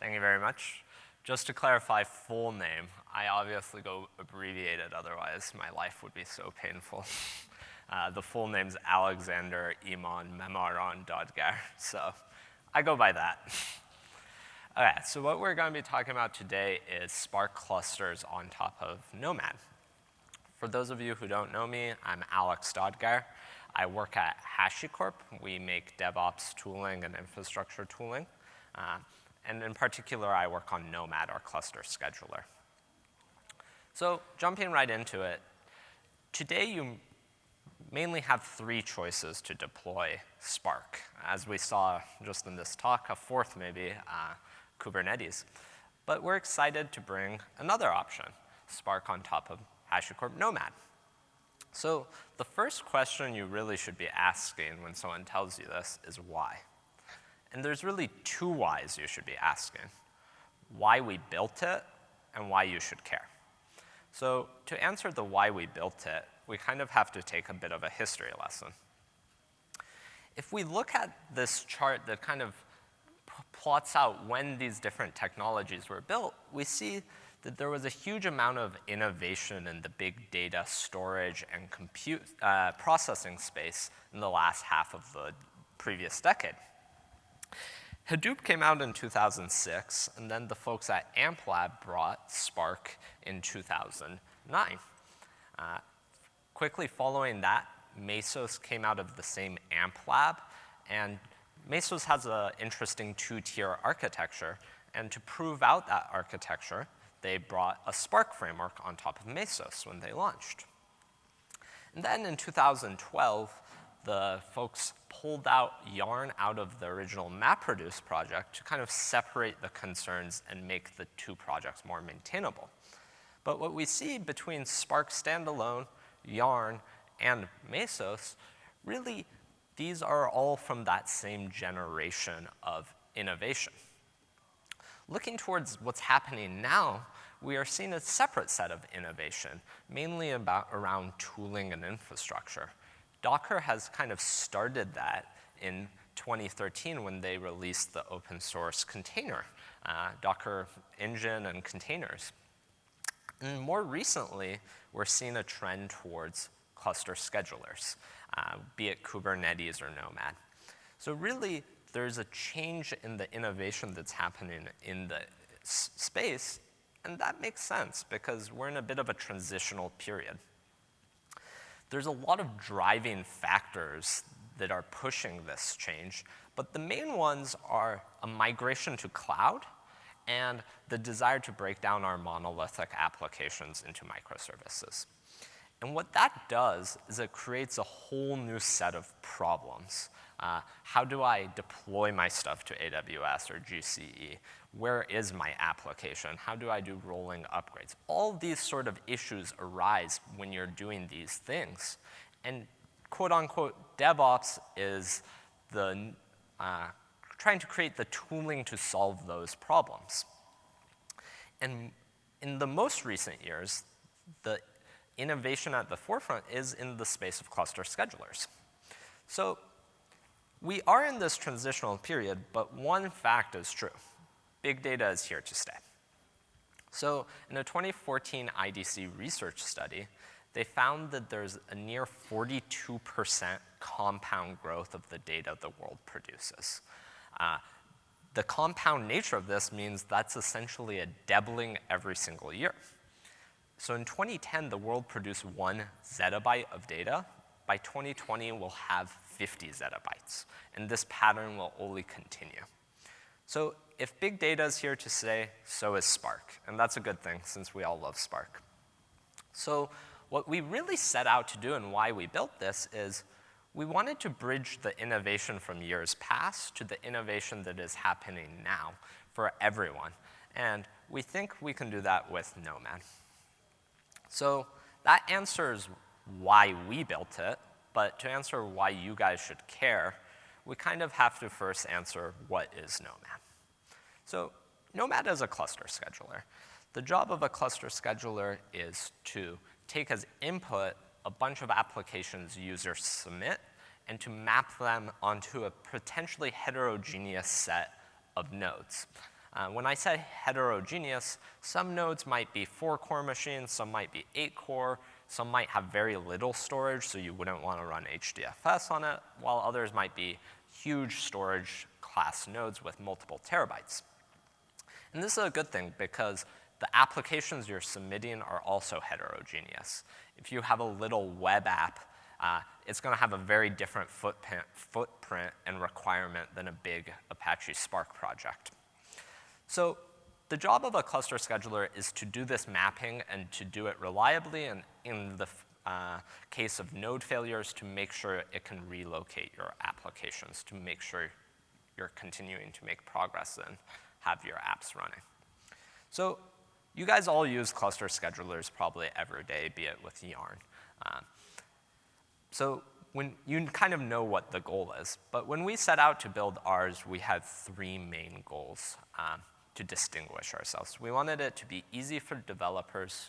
Thank you very much. Just to clarify full name, I obviously go abbreviated, otherwise my life would be so painful. The full name's Alexander Iman Memaran Dadgar, so I go by that. Okay, so what we're going to be talking about today is Spark clusters on top of Nomad. For those of you who don't know me, I'm Alex Dadgar. I work at HashiCorp. We make DevOps tooling and infrastructure tooling. And in particular, I work on Nomad, our cluster scheduler. So jumping right into it, today you mainly have three choices to deploy Spark. As we saw just in this talk, a fourth maybe, Kubernetes. But we're excited to bring another option, Spark on top of HashiCorp Nomad. So the first question you really should be asking when someone tells you this is why? And there's really two whys you should be asking. Why we built it and why you should care. So to answer the why we built it, we kind of have to take a bit of a history lesson. If we look at this chart that kind of plots out when these different technologies were built, we see that there was a huge amount of innovation in the big data storage and compute processing space in the last half of the previous decade. Hadoop came out in 2006, and then the folks at AmpLab brought Spark in 2009. Quickly following that, Mesos came out of the same AmpLab, and Mesos has an interesting two-tier architecture, and to prove out that architecture, they brought a Spark framework on top of Mesos when they launched. And then in 2012, the folks pulled out Yarn out of the original MapReduce project to kind of separate the concerns and make the two projects more maintainable. But what we see between Spark standalone, Yarn, and Mesos, really these are all from that same generation of innovation. Looking towards what's happening now, we are seeing a separate set of innovation, mainly around tooling and infrastructure. Docker has kind of started that in 2013 when they released the open source container, Docker engine and containers. And more recently, we're seeing a trend towards cluster schedulers, be it Kubernetes or Nomad. So really, there's a change in the innovation that's happening in the space, and that makes sense because we're in a bit of a transitional period. There's a lot of driving factors that are pushing this change, but the main ones are a migration to cloud and the desire to break down our monolithic applications into microservices. And what that does is it creates a whole new set of problems. How do I deploy my stuff to AWS or GCE? Where is my application? How do I do rolling upgrades? All these sort of issues arise when you're doing these things. And quote unquote, DevOps is the, trying to create the tooling to solve those problems. And in the most recent years, the innovation at the forefront is in the space of cluster schedulers. So we are in this transitional period, but one fact is true. Big data is here to stay. So in a 2014 IDC research study, they found that there's a near 42% compound growth of the data the world produces. The compound nature of this means that's essentially a doubling every single year. So in 2010, the world produced 1 zettabyte of data. By 2020, we'll have 50 zettabytes. And this pattern will only continue. So if big data is here to stay, so is Spark. And that's a good thing, since we all love Spark. So what we really set out to do and why we built this is we wanted to bridge the innovation from years past to the innovation that is happening now for everyone. And we think we can do that with Nomad. So that answers why we built it, but to answer why you guys should care, we kind of have to first answer what is Nomad. So Nomad is a cluster scheduler. The job of a cluster scheduler is to take as input a bunch of applications users submit and to map them onto a potentially heterogeneous set of nodes. When I say heterogeneous, some nodes might be 4-core machines, some might be 8-core, some might have very little storage, so you wouldn't want to run HDFS on it, while others might be huge storage class nodes with multiple terabytes. And this is a good thing because the applications you're submitting are also heterogeneous. If you have a little web app, it's going to have a very different footprint and requirement than a big Apache Spark project. So the job of a cluster scheduler is to do this mapping and to do it reliably, and in the case of node failures, to make sure it can relocate your applications, to make sure you're continuing to make progress and have your apps running. So you guys all use cluster schedulers probably every day, be it with Yarn. So when you kind of know what the goal is. But when we set out to build ours, we had 3 main goals to distinguish ourselves. We wanted it to be easy for developers,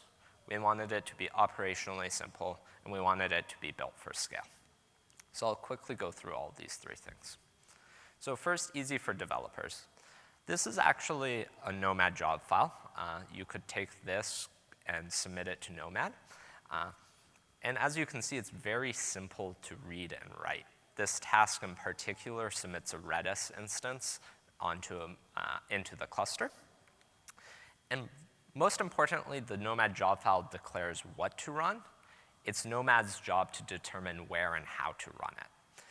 we wanted it to be operationally simple, and we wanted it to be built for scale. So I'll quickly go through all these 3 things. So first, easy for developers. This is actually a Nomad job file. You could take this and submit it to Nomad. And as you can see, it's very simple to read and write. This task in particular submits a Redis instance into the cluster. And most importantly, the Nomad job file declares what to run. It's Nomad's job to determine where and how to run it.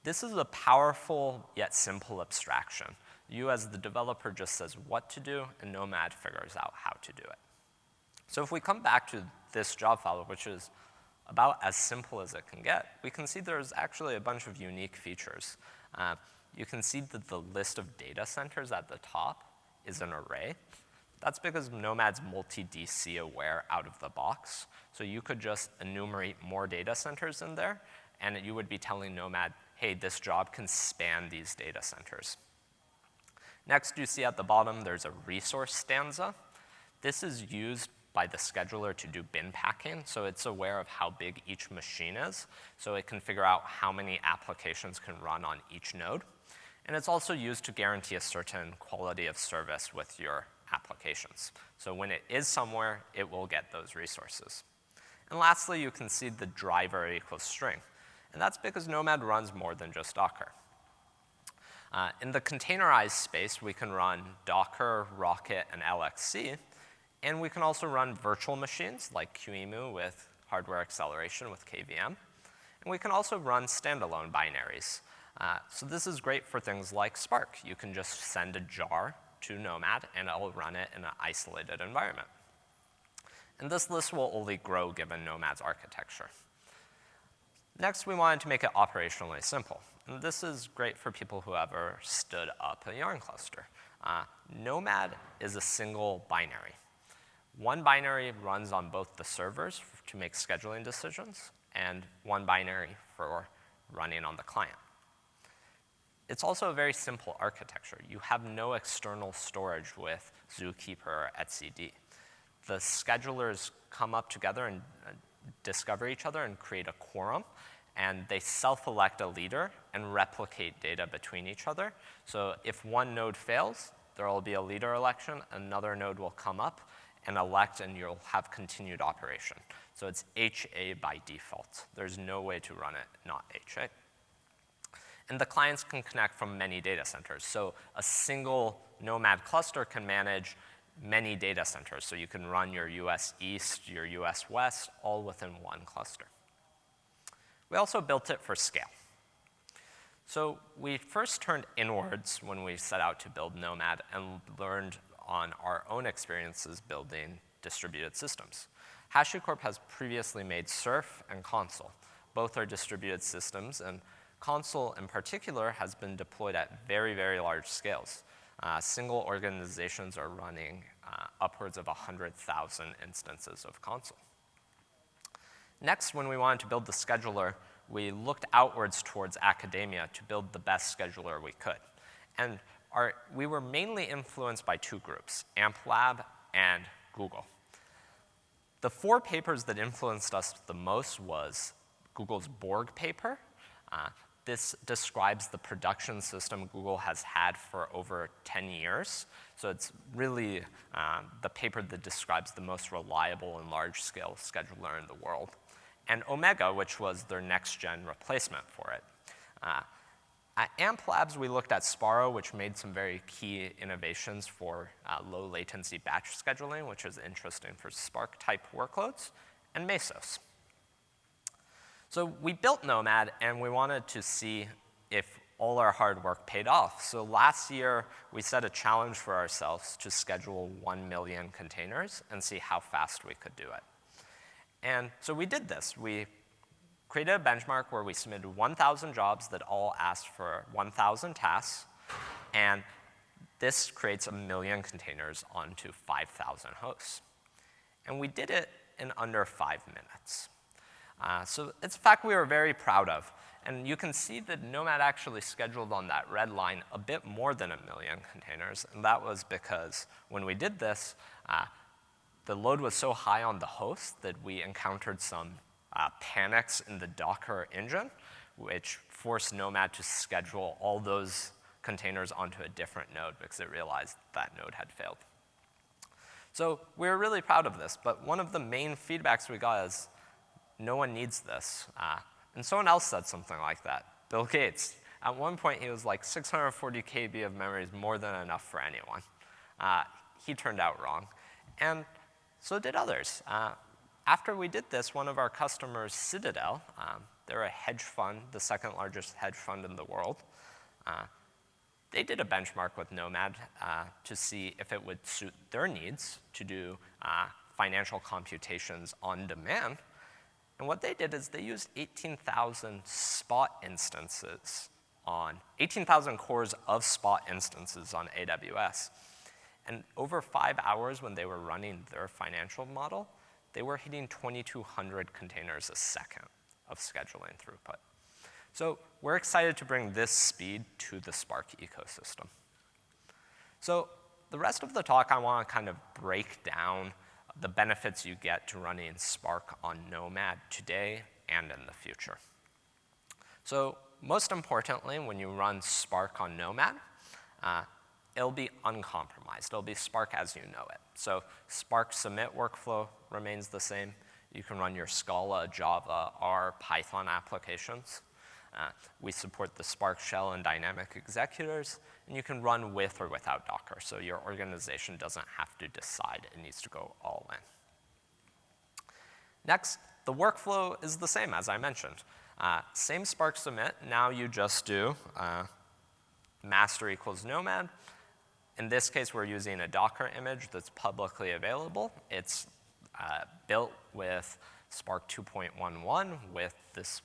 This is a powerful yet simple abstraction. You as the developer just says what to do, and Nomad figures out how to do it. So if we come back to this job file, which is about as simple as it can get, we can see there's actually a bunch of unique features. You can see that the list of data centers at the top is an array. That's because Nomad's MultiDC aware out of the box. So you could just enumerate more data centers in there, and you would be telling Nomad, hey, this job can span these data centers. Next, you see at the bottom, there's a resource stanza. This is used by the scheduler to do bin packing, so it's aware of how big each machine is, so it can figure out how many applications can run on each node. And it's also used to guarantee a certain quality of service with your applications. So when it is somewhere, it will get those resources. And lastly, you can see the driver equals string. And that's because Nomad runs more than just Docker. In the containerized space, we can run Docker, Rocket, and LXC. And we can also run virtual machines like QEMU with hardware acceleration with KVM. And we can also run standalone binaries. So this is great for things like Spark. You can just send a jar to Nomad, and it'll run it in an isolated environment. And this list will only grow given Nomad's architecture. Next, we wanted to make it operationally simple. And this is great for people who ever stood up a Yarn cluster. Nomad is a single binary. One binary runs on both the servers to make scheduling decisions, and one binary for running on the client. It's also a very simple architecture. You have no external storage with Zookeeper or etcd. The schedulers come up together and discover each other and create a quorum, and they self-elect a leader and replicate data between each other. So if one node fails, there will be a leader election, another node will come up and elect, and you'll have continued operation. So it's HA by default. There's no way to run it not HA. And the clients can connect from many data centers. So a single Nomad cluster can manage many data centers. So you can run your US East, your US West, all within one cluster. We also built it for scale. So we first turned inwards when we set out to build Nomad and learned on our own experiences building distributed systems. HashiCorp has previously made Surf and Consul. Both are distributed systems, and Consul in particular has been deployed at very, very large scales. Single organizations are running upwards of 100,000 instances of Consul. Next, when we wanted to build the scheduler, we looked outwards towards academia to build the best scheduler we could. And we were mainly influenced by 2 groups, AmpLab and Google. The 4 papers that influenced us the most was Google's Borg paper, this describes the production system Google has had for over 10 years. So it's really the paper that describes the most reliable and large-scale scheduler in the world. And Omega, which was their next-gen replacement for it. At AMP Labs, we looked at Sparrow, which made some very key innovations for low-latency batch scheduling, which is interesting for Spark-type workloads, and Mesos. So we built Nomad, and we wanted to see if all our hard work paid off. So last year, we set a challenge for ourselves to schedule 1 million containers and see how fast we could do it. And so we did this. We created a benchmark where we submitted 1,000 jobs that all asked for 1,000 tasks, and this creates 1 million containers onto 5,000 hosts. And we did it in under 5 minutes. So it's a fact we were very proud of. And you can see that Nomad actually scheduled on that red line a bit more than 1 million containers. And that was because when we did this, the load was so high on the host that we encountered some panics in the Docker engine, which forced Nomad to schedule all those containers onto a different node because it realized that node had failed. So we were really proud of this. But one of the main feedbacks we got is, no one needs this. And someone else said something like that. Bill Gates. At one point, he was like, 640 KB of memory is more than enough for anyone. He turned out wrong. And so did others. After we did this, one of our customers, Citadel, they're a hedge fund, the second largest hedge fund in the world. They did a benchmark with Nomad to see if it would suit their needs to do financial computations on demand. And what they did is they used 18,000 Spot instances on 18,000 cores of Spot instances on AWS. And over 5 hours when they were running their financial model, they were hitting 2,200 containers a second of scheduling throughput. So we're excited to bring this speed to the Spark ecosystem. So the rest of the talk, I want to kind of break down the benefits you get to running Spark on Nomad today and in the future. So most importantly, when you run Spark on Nomad, it'll be uncompromised. It'll be Spark as you know it. So SPARC Submit workflow remains the same. You can run your Scala, Java, R, Python applications. We support the Spark shell and dynamic executors, and you can run with or without Docker, so your organization doesn't have to decide it needs to go all in. Next, the workflow is the same, as I mentioned. Same SPARC Submit, now you just do master equals Nomad. In this case, we're using a Docker image that's publicly available. It's built with Spark 2.11 with this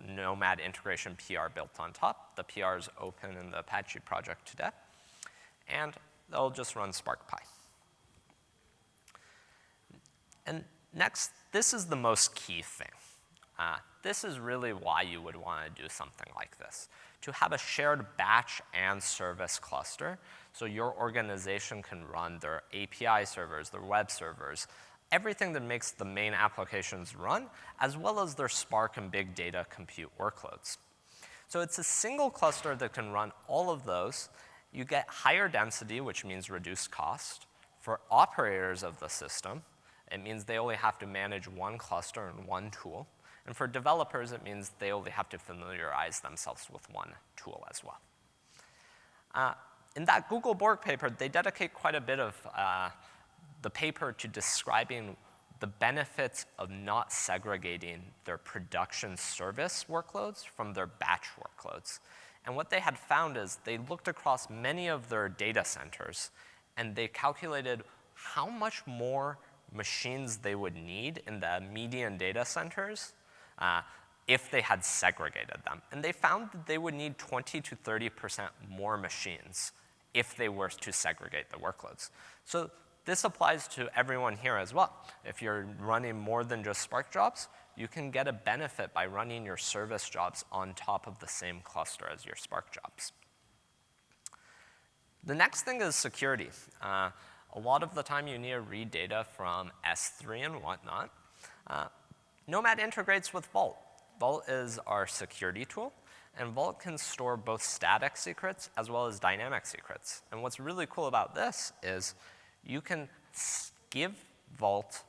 Nomad integration PR built on top. The PR is open in the Apache project today. And they'll just run SparkPy. And next, this is the most key thing. This is really why you would want to do something like this. To have a shared batch and service cluster so your organization can run their API servers, their web servers, everything that makes the main applications run, as well as their Spark and big data compute workloads. So it's a single cluster that can run all of those. You get higher density, which means reduced cost. For operators of the system, it means they only have to manage one cluster and one tool. And for developers, it means they only have to familiarize themselves with one tool as well. In that Google Borg paper, they dedicate quite a bit of the paper to describing the benefits of not segregating their production service workloads from their batch workloads. And what they had found is they looked across many of their data centers, and they calculated how much more machines they would need in the median data centers if they had segregated them. And they found that they would need 20 to 30% more machines if they were to segregate the workloads. So this applies to everyone here as well. If you're running more than just Spark jobs, you can get a benefit by running your service jobs on top of the same cluster as your Spark jobs. The next thing is security. A lot of the time you need to read data from S3 and whatnot. Nomad integrates with Vault. Vault is our security tool. And Vault can store both static secrets as well as dynamic secrets. And what's really cool about this is you can give Vault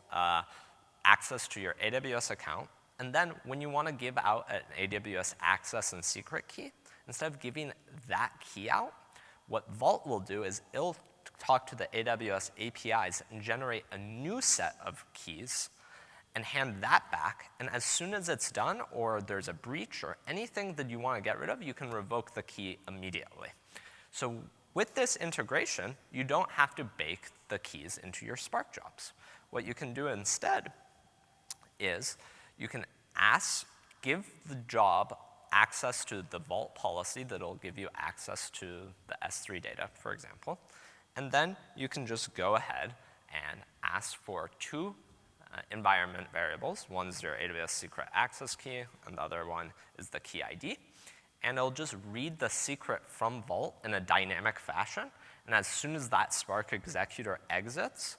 access to your AWS account, and then when you want to give out an AWS access and secret key, instead of giving that key out, what Vault will do is it'll talk to the AWS APIs and generate a new set of keys and hand that back. And as soon as it's done, or there's a breach or anything that you want to get rid of, you can revoke the key immediately. So with this integration, you don't have to bake the keys into your Spark jobs. What you can do instead is you can give the job access to the Vault policy that'll give you access to the S3 data, for example. And then you can just go ahead and ask for two environment variables. One's your AWS secret access key, and the other one is the key ID. And it'll just read the secret from Vault in a dynamic fashion. And as soon as that Spark executor exits,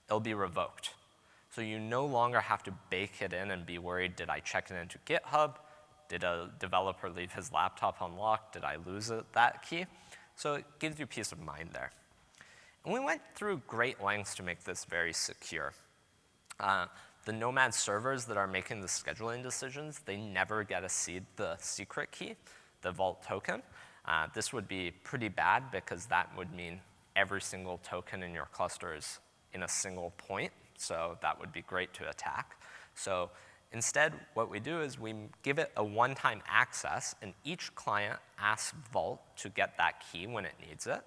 it'll be revoked. So you no longer have to bake it in and be worried, did I check it into GitHub? Did a developer leave his laptop unlocked? Did I lose that key? So it gives you peace of mind there. And we went through great lengths to make this very secure. The Nomad servers that are making the scheduling decisions, they never get to seed the secret key, the Vault token. This would be pretty bad because that would mean every single token in your cluster is in a single point. So that would be great to attack. So instead, what we do is we give it a one-time access, and each client asks Vault to get that key when it needs it.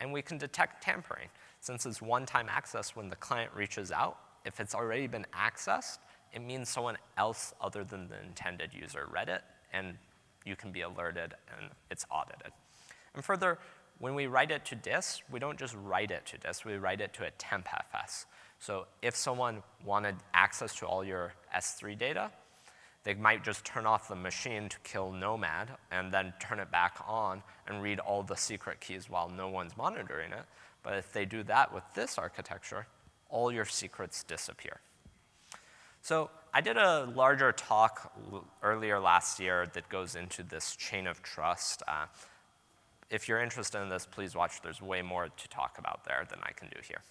And we can detect tampering. Since it's one-time access, when the client reaches out, if it's already been accessed, it means someone else other than the intended user read it, and you can be alerted, and it's audited. And further, when we write it to disk, we don't just write it to disk, we write it to a tempfs. So if someone wanted access to all your S3 data, they might just turn off the machine to kill Nomad and then turn it back on and read all the secret keys while no one's monitoring it. But if they do that with this architecture, all your secrets disappear. So I did a larger talk earlier last year that goes into this chain of trust. If you're interested in this, please watch. There's way more to talk about there than I can do here.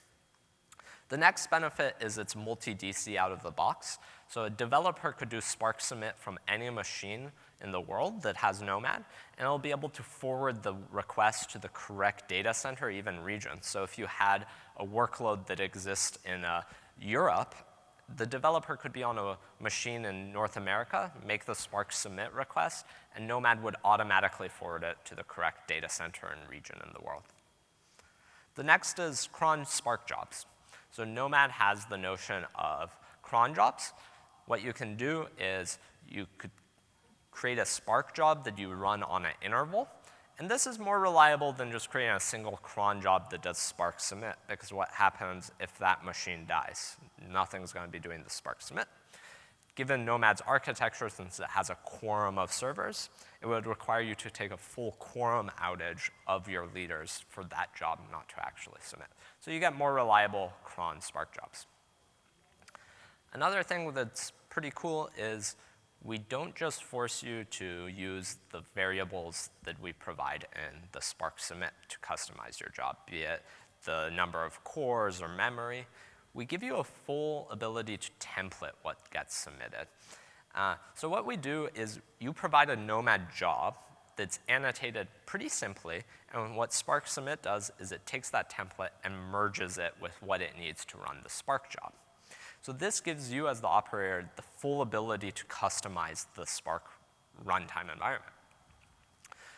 The next benefit is it's MultiDC out of the box. So a developer could do SPARC Submit from any machine in the world that has Nomad, and it'll be able to forward the request to the correct data center, even region. So if you had a workload that exists in Europe, the developer could be on a machine in North America, make the SPARC Submit request, and Nomad would automatically forward it to the correct data center and region in the world. The next is Cron Spark jobs. So Nomad has the notion of cron jobs. What you can do is you could create a Spark job that you run on an interval. And this is more reliable than just creating a single cron job that does SPARC Submit, because what happens if that machine dies? Nothing's going to be doing the SPARC Submit. Given Nomad's architecture, since it has a quorum of servers, it would require you to take a full quorum outage of your leaders for that job not to actually submit. So you get more reliable cron Spark jobs. Another thing that's pretty cool is we don't just force you to use the variables that we provide in the SPARC Submit to customize your job, be it the number of cores or memory. We give you a full ability to template what gets submitted. So what we do is you provide a Nomad job that's annotated pretty simply, and what SPARC Submit does is it takes that template and merges it with what it needs to run the Spark job. So this gives you as the operator the full ability to customize the Spark runtime environment.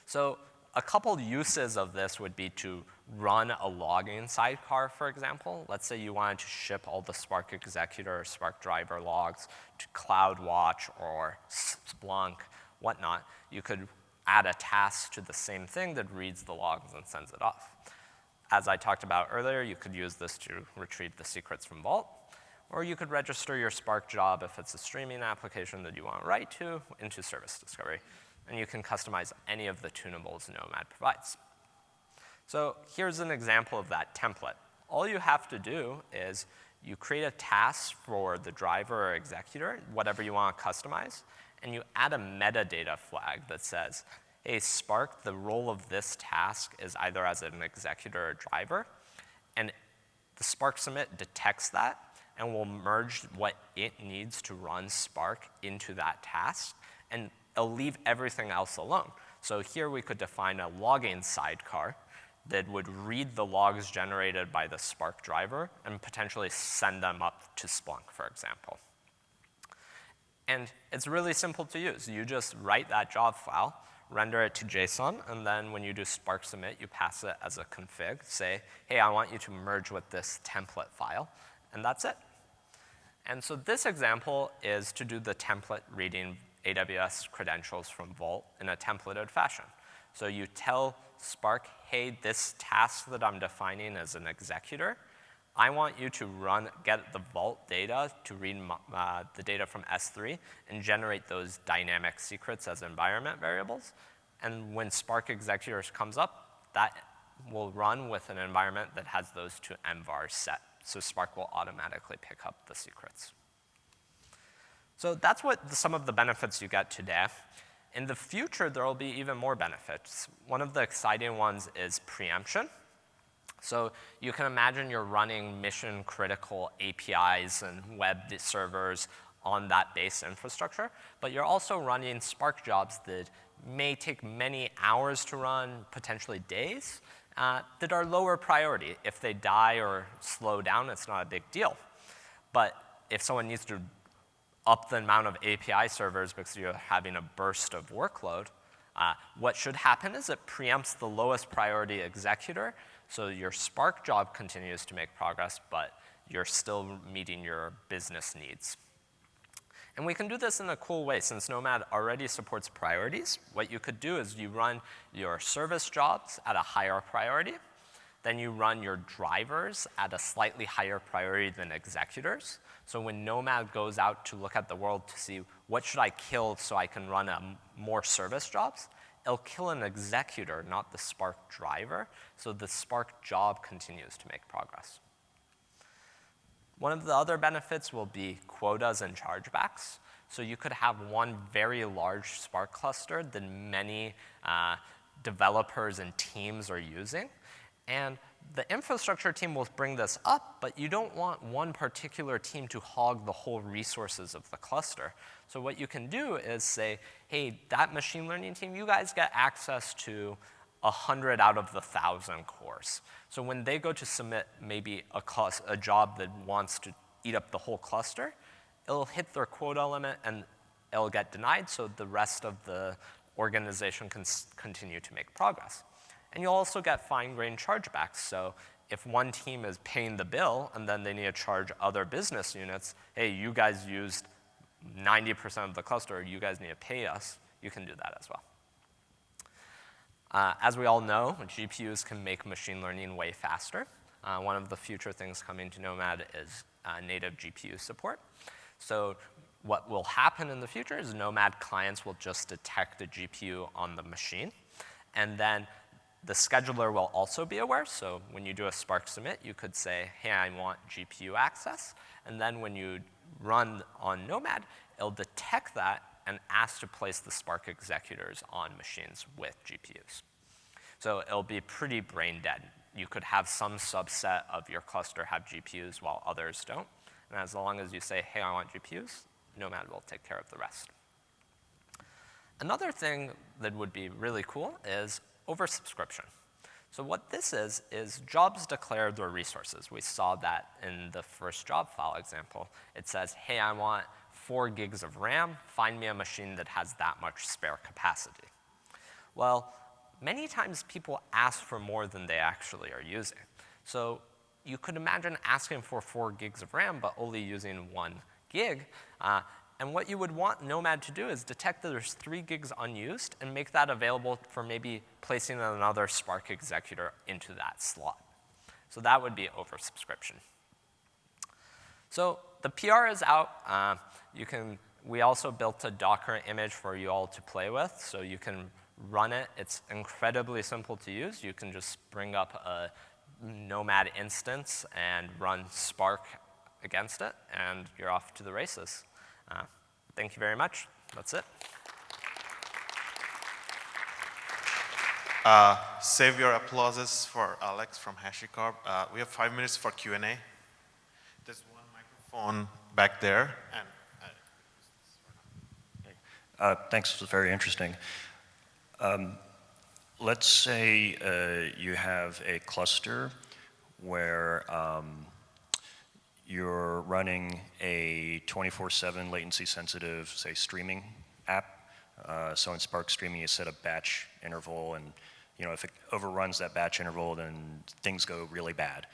So a couple uses of this would be to run a logging sidecar, for example. Let's say you wanted to ship all the Spark executor or Spark driver logs to CloudWatch or Splunk, whatnot. You could add a task to the same thing that reads the logs and sends it off. As I talked about earlier, you could use this to retrieve the secrets from Vault. Or you could register your Spark job if it's a streaming application that you want to write to into Service Discovery. And you can customize any of the tunables Nomad provides. So here's an example of that template. All you have to do is you create a task for the driver or executor, whatever you want to customize, and you add a metadata flag that says, hey, Spark, the role of this task is either as an executor or driver, and the SPARC Submit detects that and will merge what it needs to run Spark into that task, and it'll leave everything else alone. So here we could define a logging sidecar that would read the logs generated by the Spark driver and potentially send them up to Splunk, for example. And it's really simple to use. You just write that job file, render it to JSON, and then when you do SPARC Submit, you pass it as a config. Say, hey, I want you to merge with this template file, and that's it. And so this example is to do the template reading AWS credentials from Vault in a templated fashion. So you tell Spark, hey, this task that I'm defining as an executor, I want you to get the Vault data to read the data from S3 and generate those dynamic secrets as environment variables. And when Spark Executors comes up, that will run with an environment that has those two envars set. So Spark will automatically pick up the secrets. So that's some of the benefits you get today. In the future, there will be even more benefits. One of the exciting ones is preemption. So you can imagine you're running mission-critical APIs and web servers on that base infrastructure, but you're also running Spark jobs that may take many hours to run, potentially days, that are lower priority. If they die or slow down, it's not a big deal. But if someone needs to up the amount of API servers because you're having a burst of workload, what should happen is it preempts the lowest priority executor, so your Spark job continues to make progress, but you're still meeting your business needs. And we can do this in a cool way. Since Nomad already supports priorities, what you could do is you run your service jobs at a higher priority, then you run your drivers at a slightly higher priority than executors. So when Nomad goes out to look at the world to see what should I kill so I can run more service jobs, it'll kill an executor, not the Spark driver, so the Spark job continues to make progress. One of the other benefits will be quotas and chargebacks. So you could have one very large Spark cluster that many developers and teams are using. And the infrastructure team will bring this up, but you don't want one particular team to hog the whole resources of the cluster. So what you can do is say, hey, that machine learning team, you guys get access to 100 out of the 1,000 cores. So when they go to submit maybe a job that wants to eat up the whole cluster, it'll hit their quota limit and it'll get denied, so the rest of the organization can continue to make progress. And you'll also get fine-grained chargebacks. So if one team is paying the bill and then they need to charge other business units, hey, you guys used 90% of the cluster, you guys need to pay us, you can do that as well. As we all know, GPUs can make machine learning way faster. One of the future things coming to Nomad is native GPU support. So what will happen in the future is Nomad clients will just detect a GPU on the machine, and then the scheduler will also be aware. So when you do a SPARC Submit, you could say, hey, I want GPU access. And then when you run on Nomad, it'll detect that and ask to place the Spark executors on machines with GPUs. So it'll be pretty brain dead. You could have some subset of your cluster have GPUs while others don't. And as long as you say, hey, I want GPUs, Nomad will take care of the rest. Another thing that would be really cool is OverSubscription. So what this is jobs declare their resources. We saw that in the first job file example. It says, hey, I want 4 gigs of RAM. Find me a machine that has that much spare capacity. Well, many times people ask for more than they actually are using. So you could imagine asking for 4 gigs of RAM, but only using 1 gig. And what you would want Nomad to do is detect that there's 3 gigs unused and make that available for maybe placing another Spark executor into that slot. So that would be OverSubscription. So the PR is out. We also built a Docker image for you all to play with, so you can run it. It's incredibly simple to use. You can just bring up a Nomad instance and run Spark against it, and you're off to the races. Thank you very much. That's it. Save your applauses for Alex from HashiCorp. We have 5 minutes for Q&A. There's one microphone back there. And thanks, it was very interesting. Let's say you have a cluster where you're running a 24/7 latency sensitive, say, streaming app. So in Spark Streaming, you set a batch interval, and if it overruns that batch interval, then things go really bad.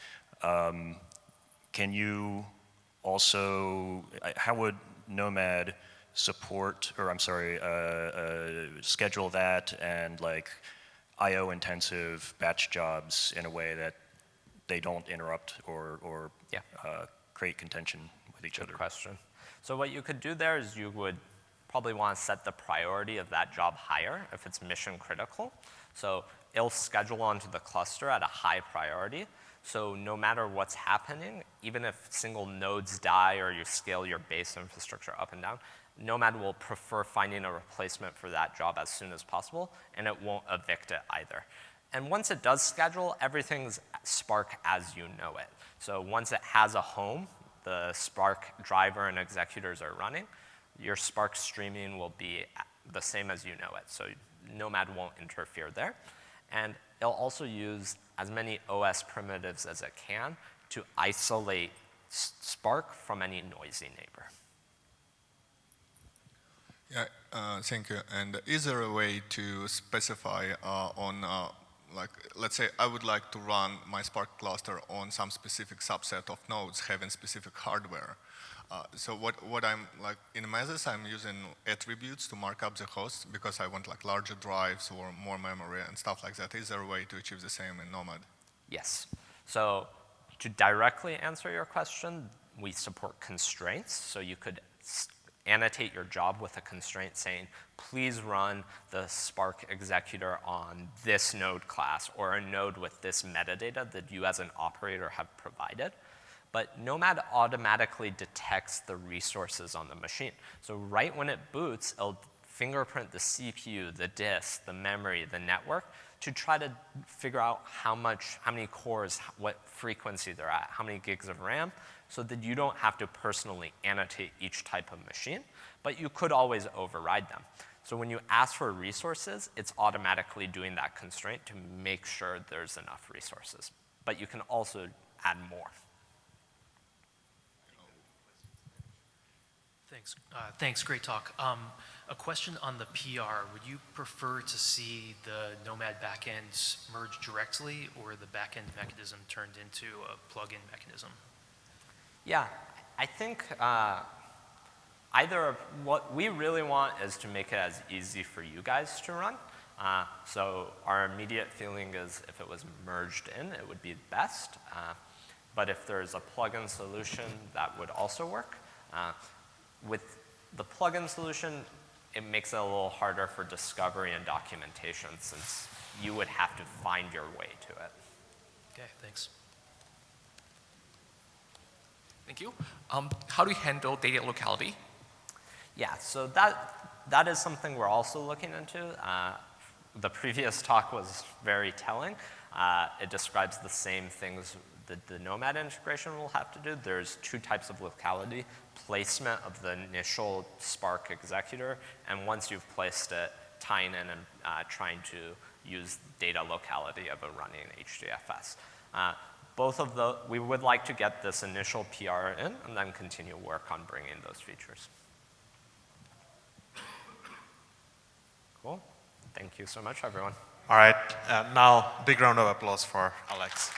Can you also, how would Nomad support, or I'm sorry, schedule that and like IO intensive batch jobs in a way that they don't interrupt or create contention with each other? Good question. So what you could do there is you would probably want to set the priority of that job higher if it's mission critical. So it'll schedule onto the cluster at a high priority. So no matter what's happening, even if single nodes die or you scale your base infrastructure up and down, Nomad will prefer finding a replacement for that job as soon as possible, and it won't evict it either. And once it does schedule, everything's Spark as you know it. So once it has a home, the Spark driver and executors are running, your Spark streaming will be the same as you know it. So Nomad won't interfere there. And it'll also use as many OS primitives as it can to isolate Spark from any noisy neighbor. Yeah, thank you. And is there a way to specify like, let's say I would like to run my Spark cluster on some specific subset of nodes having specific hardware. So what I'm like, in Mesos, I'm using attributes to mark up the host because I want like larger drives or more memory and stuff like that. Is there a way to achieve the same in Nomad? Yes. So to directly answer your question, we support constraints. So you could annotate your job with a constraint saying, please run the Spark executor on this node class or a node with this metadata that you as an operator have provided. But Nomad automatically detects the resources on the machine. So right when it boots, it'll fingerprint the CPU, the disk, the memory, the network to try to figure out how many cores, what frequency they're at, how many gigs of RAM, so that you don't have to personally annotate each type of machine, but you could always override them. So when you ask for resources, it's automatically doing that constraint to make sure there's enough resources. But you can also add more. Thanks, great talk. A question on the PR. Would you prefer to see the Nomad backends merge directly or the backend mechanism turned into a plugin mechanism? Yeah, I think what we really want is to make it as easy for you guys to run. So our immediate feeling is if it was merged in, it would be best. But if there's a plugin solution, that would also work. With the plugin solution, it makes it a little harder for discovery and documentation since you would have to find your way to it. Okay, thanks. Thank you. How do you handle data locality? Yeah, so that is something we're also looking into. The previous talk was very telling. It describes the same things that the Nomad integration will have to do. There's 2 types of locality: placement of the initial Spark executor, and once you've placed it, tying in and trying to use data locality of a running HDFS. Both of those, we would like to get this initial PR in and then continue work on bringing those features. Cool. Thank you so much, everyone. All right, now big round of applause for Alex.